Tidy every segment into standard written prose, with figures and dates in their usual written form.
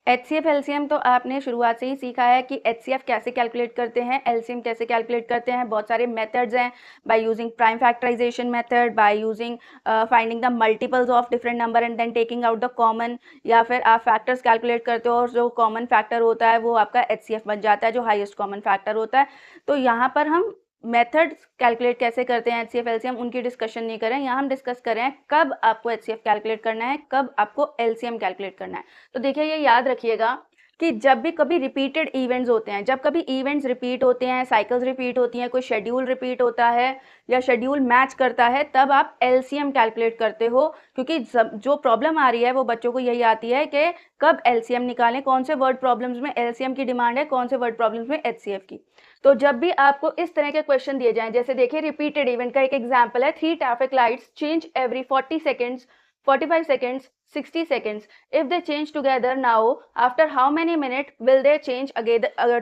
HCF LCM तो आपने शुरुआत से ही सीखा है कि एचसीएफ कैसे कैलकुलेट करते हैं, एलसीएम कैसे कैलकुलेट करते हैं। बहुत सारे मेथड्स हैं, by using prime factorisation method, by using finding the multiples of different number and then taking out the common, या फिर आप फैक्टर्स कैलकुलेट करते हो और जो कॉमन फैक्टर होता है वो आपका एचसीएफ बन जाता है, जो हाईएस्ट कॉमन फैक्टर होता है। तो यहाँ पर हम मेथड्स कैलकुलेट कैसे करते हैं एचसीएफ एलसीएम उनकी डिस्कशन नहीं करें, यहाँ हम डिस्कस करें कब आपको एचसीएफ कैलकुलेट करना है, कब आपको एलसीएम कैलकुलेट करना है। तो देखिए, ये याद रखिएगा कि जब भी कभी रिपीटेड इवेंट्स होते हैं, जब कभी इवेंट्स रिपीट होते हैं, साइकिल्स रिपीट होती हैं, कोई शेड्यूल रिपीट होता है या शेड्यूल मैच करता है, तब आप एलसीएम कैलकुलेट करते हो। क्योंकि जो प्रॉब्लम आ रही है वो बच्चों को यही आती है कि कब एलसीएम निकालें, कौन से वर्ड प्रॉब्लम्स में एलसीएम की डिमांड है, कौन से वर्ड प्रॉब्लम्स में एचसीएफ की। तो जब भी आपको इस तरह के क्वेश्चन दिए जाएं, जैसे देखिए रिपीटेड इवेंट का एक एग्जांपल है, 3 traffic lights change every 40 seconds, 45 seconds, 60 seconds. If they change together now, after how many minutes will they change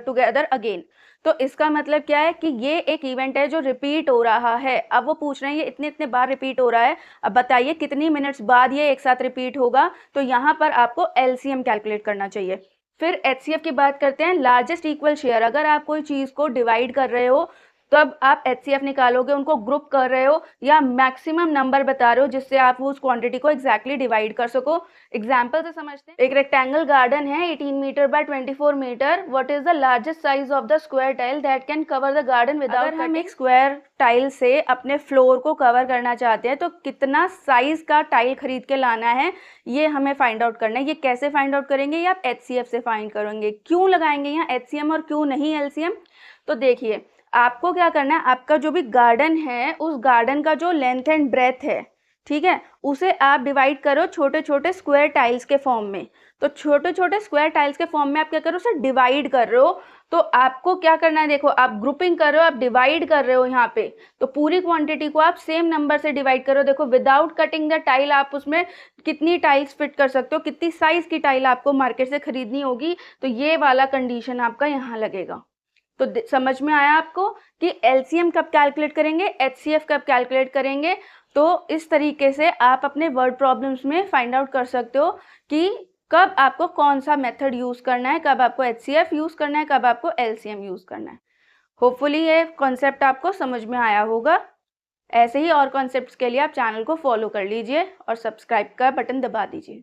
together again? तो इसका मतलब क्या है कि ये एक इवेंट है जो रिपीट हो रहा है। अब वो पूछ रहे हैं ये इतने इतने बार रिपीट हो रहा है, अब बताइए कितनी मिनट्स बाद ये एक साथ रिपीट होगा। तो यहाँ पर आपको एलसीएम कैलकुलेट करना चाहिए। फिर एचसीएफ की बात करते हैं, लार्जेस्ट इक्वल शेयर। अगर आप कोई चीज़ को डिवाइड कर रहे हो तब आप एचसीएफ निकालोगे, उनको ग्रुप कर रहे हो या मैक्सिमम नंबर बता रहे हो जिससे आप उस क्वांटिटी को एग्जैक्टली डिवाइड कर सको। एग्जांपल से समझते हैं, एक रेक्टेंगल गार्डन है 18 metre by 24 metre. What is the largest size of the square tile that can cover the garden without. अगर हम एक स्क्वायर टाइल से अपने फ्लोर को कवर करना चाहते हैं तो कितना साइज का टाइल खरीद के लाना है, ये हमें फाइंड आउट करना है। ये कैसे फाइंड आउट करेंगे, ये आप एचसीएफ से फाइंड करेंगे। क्यों लगाएंगे यहाँ एचसीएम और क्यों नहीं एलसीएम? तो देखिए, आपको क्या करना है, आपका जो भी गार्डन है उस गार्डन का जो लेंथ एंड ब्रेथ है, ठीक है, उसे आप डिवाइड करो छोटे छोटे स्क्वायर टाइल्स के फॉर्म में। तो छोटे छोटे स्क्वायर टाइल्स के फॉर्म में आप क्या करो, उसे डिवाइड कर रहे हो। तो आपको क्या करना है, देखो आप ग्रुपिंग कर रहे हो, आप डिवाइड कर रहे हो यहाँ पे। तो पूरी क्वांटिटी को आप सेम नंबर से डिवाइड करो। देखो विदाउट कटिंग द टाइल आप उसमें कितनी टाइल्स फिट कर सकते हो, कितनी साइज की टाइल आपको मार्केट से खरीदनी होगी। तो ये वाला कंडीशन आपका यहाँ लगेगा। तो समझ में आया आपको कि एलसीएम कब कैलकुलेट करेंगे, एचसीएफ कब कैलकुलेट करेंगे। तो इस तरीके से आप अपने वर्ड प्रॉब्लम्स में फाइंड आउट कर सकते हो कि कब आपको कौन सा मेथड यूज करना है, कब आपको एचसीएफ यूज करना है, कब आपको एलसीएम यूज करना है। होपफुली ये कॉन्सेप्ट आपको समझ में आया होगा। ऐसे ही और कॉन्सेप्ट्स के लिए आप चैनल को फॉलो कर लीजिए और सब्सक्राइब का बटन दबा दीजिए।